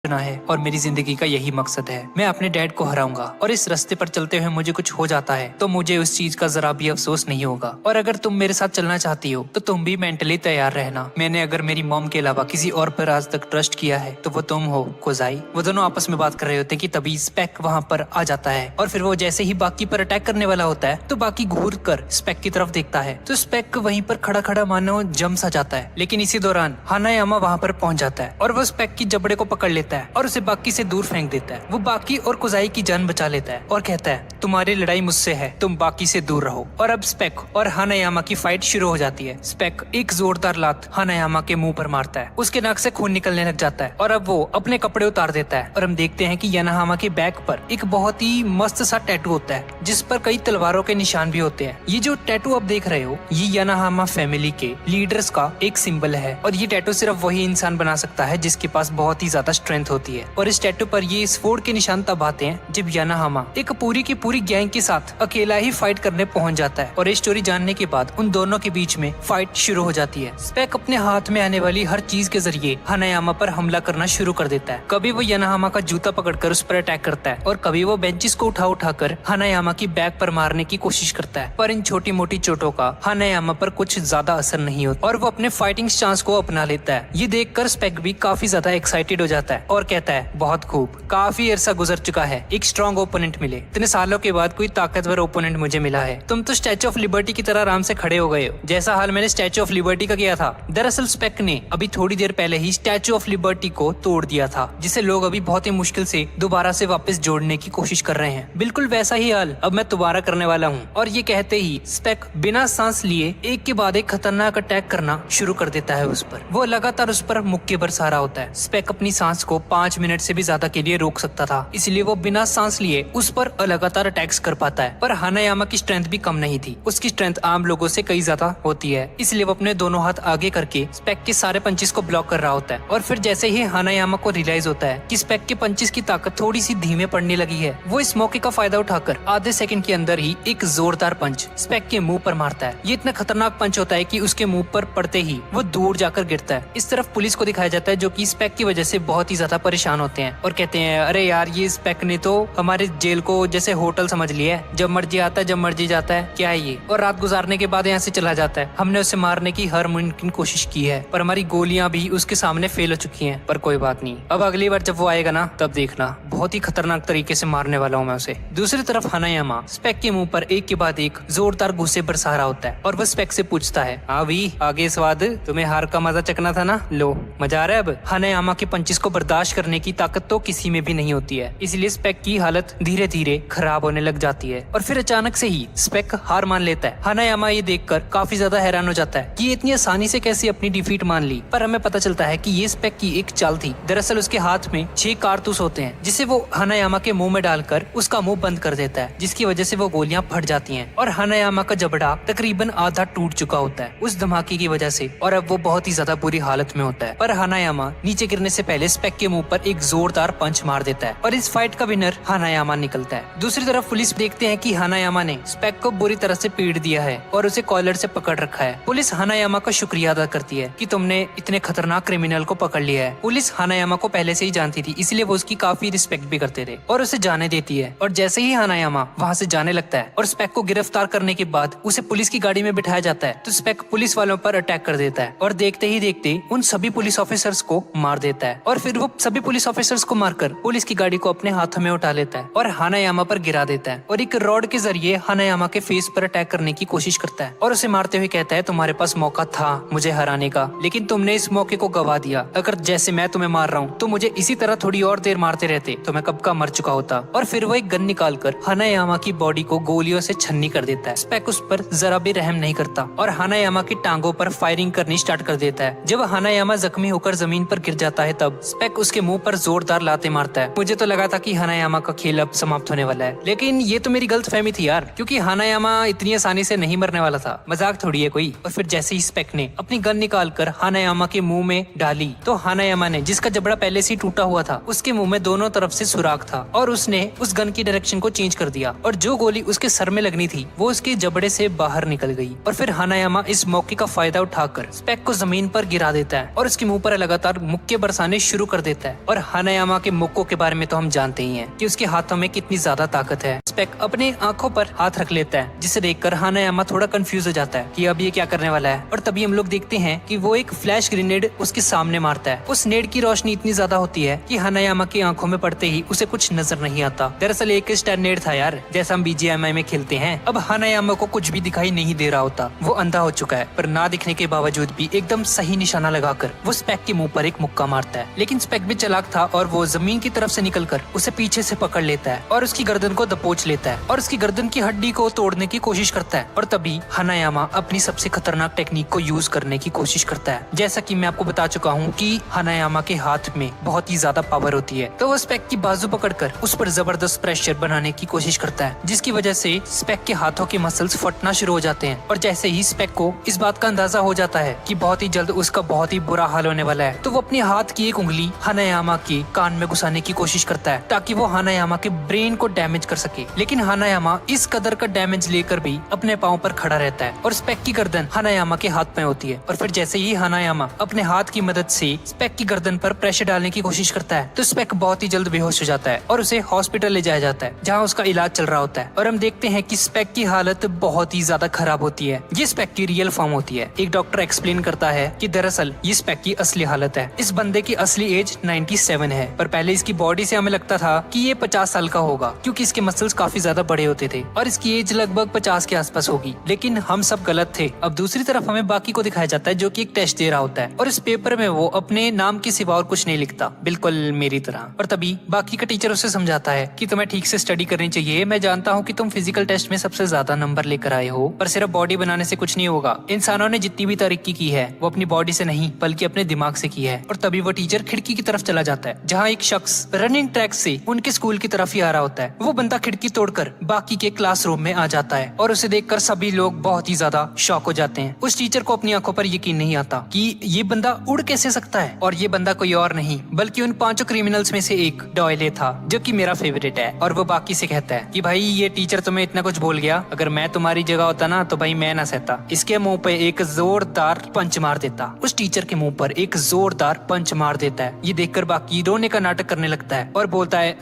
चुना है और मेरी जिंदगी का यही मकसद है। मैं अपने डैड को हराऊंगा और इस रास्ते पर चलते हुए मुझे कुछ हो जाता है तो मुझे उस चीज का जरा भी अफसोस नहीं होगा। और अगर तुम मेरे साथ चलना चाहती हो तो तुम भी मेंटली तैयार रहना। मैंने अगर मेरी मॉम के अलावा किसी और पर आज तक ट्रस्ट किया है तो वो तुम हो कोजाई। वो दोनों आपस में बात कर रहे होते कि तभी स्पेक वहाँ पर आ जाता है और फिर वो जैसे ही बाकी पर अटैक करने वाला होता है तो बाकी घूर कर स्पेक की तरफ देखता है तो स्पेक वहीं पर खड़ा खड़ा मानो जम सा जाता है। लेकिन इसी दौरान हानायामा वहाँ पर पहुंच जाता है और वो स्पेक की जबड़े को पकड़ लेता है और उसे बाकी से दूर फेंक देता है। वो बाकी और कोजाई की जान बचा लेता है और कहता है तुम्हारी लड़ाई मुझसे है, तुम बाकी से दूर रहो। और अब स्पेक और हानायामा की फाइट शुरू हो जाती है। स्पेक एक जोरदार लात हानायामा के मुंह पर मारता है, उसके नाक से खून निकलने लग जाता है और अब वो अपने कपड़े उतार देता है और हम देखते हैं कि यानाहामा के बैक पर एक बहुत ही मस्त सा टैटू होता है जिस पर कई तलवारों के निशान भी होते हैं। ये जो टैटू आप देख रहे हो ये यानाहामा फैमिली के लीडर्स का एक सिंबल है और ये टैटू सिर्फ वही इंसान बना सकता है जिसके पास बहुत ही ज्यादा स्ट्रेंथ होती है। और इस टैटू पर ये स्वॉर्ड के निशान तब आते हैं जब यानाहामा एक पूरी की पूरी गैंग के साथ अकेला ही फाइट करने पहुंच जाता है। और ये स्टोरी जानने के बाद उन दोनों के बीच में फाइट शुरू हो जाती है। स्पेक अपने हाथ में आने वाली हर चीज के जरिए हानायामा पर हमला करना शुरू कर देता है। कभी वो यानाहामा का जूता पकड़कर उस पर अटैक करता है और कभी वो बेंचेस को उठाकर हानायामा की बैक पर मारने की कोशिश करता है। पर इन छोटी मोटी चोटों का हानायामा पर कुछ ज्यादा असर नहीं होता और वो अपने फाइटिंग स्टांस को अपना लेता है। ये देखकर स्पेक भी काफी ज्यादा एक्साइटेड हो जाता है और कहता है बहुत खूब, काफी अरसा गुजर चुका है, एक स्ट्रॉन्ग ओपोनेंट मिले। इतने सालों के बाद कोई ताकतवर ओपोनेंट मुझे मिला है। तुम तो स्टैच्यू ऑफ लिबर्टी की तरह आराम से खड़े हो गए हो जैसा हाल मैंने स्टैच्यू ऑफ लिबर्टी का किया था। दरअसल स्पेक ने अभी थोड़ी देर पहले ही स्टैच्यू ऑफ लिबर्टी को तोड़ दिया था जिसे लोग अभी बहुत ही मुश्किल से दोबारा से वापस जोड़ने की कोशिश कर रहे हैं। बिल्कुल वैसा ही हाल अब मैं दोबारा करने वाला हूँ। और ये कहते ही स्पेक बिना सांस लिए एक के बाद एक खतरनाक अटैक करना शुरू कर देता है उस पर। वो लगातार उस पर मुक्के बरसा रहा होता है। स्पेक अपनी सांस को 5 मिनट से भी ज्यादा के लिए रोक सकता था, इसलिए वो बिना सांस लिए उस पर लगातार अटैक्स कर पाता है। पर हानायामा की स्ट्रेंथ भी कम नहीं थी, उसकी स्ट्रेंथ आम लोगों से कई ज्यादा होती है, इसलिए वो अपने दोनों हाथ आगे करके स्पेक के सारे पंचेस को ब्लॉक कर रहा होता है। और फिर जैसे ही हानायामा को रियलाइज होता है कि स्पेक के पंचेस की ताकत थोड़ी सी धीमे पड़ने लगी है, वो इस मौके का फायदा उठाकर आधे सेकंड के अंदर ही एक जोरदार पंच स्पेक के मुंह पर मारता है। ये इतना खतरनाक पंच होता है कि उसके मुंह पर पड़ते ही वो दूर जाकर गिरता है। इस तरफ पुलिस को दिखाया जाता है जो कि स्पेक की वजह से बहुत ही ज्यादा परेशान होते हैं और कहते हैं अरे यार ये स्पेक ने तो हमारे जेल को जैसे होटल समझ लिया है, जब मर्जी आता है जब मर्जी जाता है, क्या है ये, और रात गुजारने के बाद यहाँ से चला जाता है। हमने उसे मारने की हर मुमकिन कोशिश की है पर हमारी गोलियां भी उसके सामने फेल हो चुकी हैं, पर कोई बात नहीं, अब अगली बार जब वो आएगा ना तब देखना, बहुत ही खतरनाक तरीके से मारने वाला हूँ मैं उसे। दूसरी तरफ हानायामा स्पेक के मुंह पर एक के बाद एक जोरदार गुस्से बरसा रहा होता है और वो स्पेक से पूछता है हाँ भी आगे स्वाद, तुम्हें हार का मजा चखना था ना, लो मजा आ रहा है अब। हानायामा के पंचेस को बर्दाश्त करने की ताकत तो किसी में भी नहीं होती है, इसलिए स्पेक की हालत धीरे धीरे खराब होने लग जाती है और फिर अचानक से ही स्पेक हार मान लेता है। हानायामा ये देखकर काफी ज्यादा हैरान हो जाता है कि ये इतनी आसानी से कैसे अपनी डिफीट मान ली। पर हमें पता चलता है कि ये स्पेक की एक चाल थी। दरअसल उसके हाथ में 6 कारतूस होते हैं जिसे वो हानायामा के मुंह में डालकर उसका मुंह बंद कर देता है, जिसकी वजह से वो गोलियां फट जाती हैं और हानायामा का जबड़ा तकरीबन आधा टूट चुका होता है उस धमाके की वजह से और अब वो बहुत ही ज्यादा बुरी हालत में होता है। पर हानायामा नीचे गिरने से पहले स्पेक के मुंह पर एक जोरदार पंच मार देता है और इस फाइट का विनर हानायामा निकलता है। दूसरी तरफ पुलिस देखते हैं कि हानायामा ने स्पेक को बुरी तरह से पीट दिया है और उसे कॉलर से पकड़ रखा है। पुलिस हानायामा का शुक्रिया अदा करती है कि तुमने इतने खतरनाक क्रिमिनल को पकड़ लिया है। पुलिस हानायामा को पहले से ही जानती थी, इसलिए वो उसकी काफी रिस्पेक्ट भी करते थे और उसे जाने देती है। और जैसे ही हानायामा वहाँ से जाने लगता है और स्पेक को गिरफ्तार करने के बाद उसे पुलिस की गाड़ी में बिठाया जाता है तो स्पेक पुलिस वालों पर अटैक कर देता है और देखते ही देखते उन सभी पुलिस ऑफिसर्स को मार देता है और फिर वो सभी पुलिस ऑफिसर्स को मारकर पुलिस की गाड़ी को अपने हाथों में उठा लेता है और हानायामा पर गिरा देता है और एक रॉड के जरिए हानायामा के फेस पर अटैक करने की कोशिश करता है और उसे मारते हुए कहता है तुम्हारे पास मौका था मुझे हराने का, लेकिन तुमने इस मौके को गवा दिया। अगर जैसे मैं तुम्हें मार रहा हूँ तो मुझे इसी तरह थोड़ी और देर मारते रहते तो मैं कब का मर चुका होता। और फिर वो एक गन निकाल कर हानायामा की बॉडी को गोलियों से छन्नी कर देता है। स्पेक उस पर जरा भी रहम नहीं करता और हानायामा की टांगों पर फायरिंग करनी स्टार्ट कर देता है। जब हानायामा जख्मी होकर जमीन पर गिर जाता है तब स्पेक उसके मुंह पर जोरदार लाते मारता है। मुझे तो लगा था कि हानायामा का खेल अब समाप्त होने वाला है, लेकिन ये तो मेरी गलतफहमी थी यार, क्योंकि हानायामा इतनी आसानी से नहीं मरने वाला था, मजाक थोड़ी है कोई। और फिर जैसे ही स्पेक ने अपनी गन निकालकर हानायामा के मुंह में डाली तो हानायामा ने, जिसका जबड़ा पहले से ही टूटा हुआ था, उसके मुंह में दोनों तरफ से सुराख था और उसने उस गन की डायरेक्शन को चेंज कर दिया और जो गोली उसके सर में लगनी थी वो उसके जबड़े से बाहर निकल गई। और फिर हानायामा इस मौके का फायदा उठाकर स्पेक को जमीन पर गिरा देता है और उसके मुंह पर लगातार मुक्के बरसाने शुरू कर देता है। लेता है। और हानायामा के मोको के बारे में तो हम जानते ही हैं कि उसके हाथों में कितनी ज्यादा ताकत है। स्पेक अपने आंखों पर हाथ रख लेता है, जिसे देखकर हानायामा थोड़ा कंफ्यूज हो जाता है कि अब ये क्या करने वाला है। और तभी हम लोग देखते हैं कि वो एक फ्लैश ग्रेनेड उसके सामने मारता है। उस नेड की रोशनी इतनी ज्यादा होती है कि हानायामा की आंखों में पड़ते ही उसे कुछ नजर नहीं आता। दरअसल एक स्टैंड नेड था यार, जैसा हम BGMI में खेलते हैं। अब हानायामा को कुछ भी दिखाई नहीं दे रहा होता, वो अंधा हो चुका है, पर ना दिखने के बावजूद भी एकदम सही निशाना लगाकर वो स्पेक के मुंह पर एक मुक्का मारता है। लेकिन स्पेक भी चालाक था और वो जमीन की तरफ से निकलकर उसे पीछे से पकड़ लेता है और उसकी गर्दन को दबोच लेता है और उसकी गर्दन की हड्डी को तोड़ने की कोशिश करता है। और तभी हानायामा अपनी सबसे खतरनाक टेक्निक को यूज करने की कोशिश करता है। जैसा कि मैं आपको बता चुका हूँ कि हानायामा के हाथ में बहुत ही ज्यादा पावर होती है, तो वो स्पेक की बाजू पकड़कर उस पर जबरदस्त प्रेशर बनाने की कोशिश करता है, जिसकी वजह से स्पेक के हाथों के मसल्स फटना शुरू हो जाते हैं। और जैसे ही स्पेक को इस बात का अंदाजा हो जाता है कि बहुत ही जल्द उसका बहुत ही बुरा हाल होने वाला है, तो वो अपने हाथ की एक उंगली हानायामा के कान में घुसाने की कोशिश करता है ताकि वो हानायामा के ब्रेन को डैमेज कर सके। लेकिन हानायामा इस कदर का डैमेज लेकर भी अपने पांव पर खड़ा रहता है और स्पेक की गर्दन हानायामा के हाथ में होती है। और फिर जैसे ही हानायामा अपने हाथ की मदद से स्पेक की गर्दन पर प्रेशर डालने की कोशिश करता है, तो स्पेक बहुत ही जल्द बेहोश हो जाता है और उसे हॉस्पिटल ले जाया जाता है, जहाँ उसका इलाज चल रहा होता है। और हम देखते हैं कि स्पेक की हालत बहुत ही ज्यादा खराब होती है। ये स्पेक की रियल फॉर्म होती है। एक डॉक्टर एक्सप्लेन करता है कि दरअसल ये स्पेक की असली हालत है। इस बंदे की असली एज 97 है, पर पहले इसकी बॉडी से हमें लगता था कि ये 50 साल का होगा, क्योंकि इसके मसल्स काफी ज्यादा बड़े होते थे और इसकी एज लगभग 50 के आसपास होगी। लेकिन हम सब गलत थे। अब दूसरी तरफ हमें बाकी को दिखाया जाता है, जो कि एक टेस्ट दे रहा होता है और इस पेपर में वो अपने नाम के सिवा और कुछ नहीं लिखता, बिल्कुल मेरी तरह। और तभी बाकी का टीचर उसे समझाता है कि तुम्हें ठीक से स्टडी करनी चाहिए। मैं जानता हूँ कि तुम फिजिकल टेस्ट में सबसे ज्यादा नंबर लेकर आए हो, पर सिर्फ बॉडी बनाने से कुछ नहीं होगा। इंसानों ने जितनी भी तरक्की की है वो अपनी बॉडी से नहीं बल्कि अपने दिमाग से की है। और तभी वो टीचर खिड़की की तरफ चला जाता है, जहाँ एक शख्स रनिंग ट्रैक से उनके स्कूल की तरफ ही आ रहा होता है। वो बंदा खिड़की तोड़कर बाकी के क्लासरूम में आ जाता है और उसे देखकर सभी लोग बहुत ही ज्यादा शॉक हो जाते हैं। उस टीचर को अपनी आंखों पर यकीन नहीं आता कि ये बंदा उड़ कैसे सकता है। और ये बंदा कोई और नहीं बल्कि उन 5 क्रिमिनल्स में से एक डॉयले था, जो कि मेरा फेवरेट है। और वो बाकी से कहता है कि भाई ये टीचर तुम्हें इतना कुछ बोल गया, अगर मैं तुम्हारी जगह होता ना तो भाई मैं ना सहता। इसके मुंह पे एक जोरदार पंच मार देता। उस टीचर के मुंह पर एक जोरदार पंच मार देता है। ये देखकर बाकी रोने का नाटक करने लगता है और बोलता है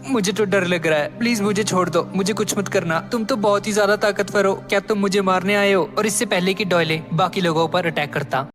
मुझे तो डर लग रहा है, प्लीज मुझे छोड़ दो, मुझे कुछ मत करना, तुम तो बहुत ही ज्यादा ताकतवर हो, क्या तुम मुझे मारने आए हो। और इससे पहले कि डॉयले बाकी लोगों पर अटैक करता,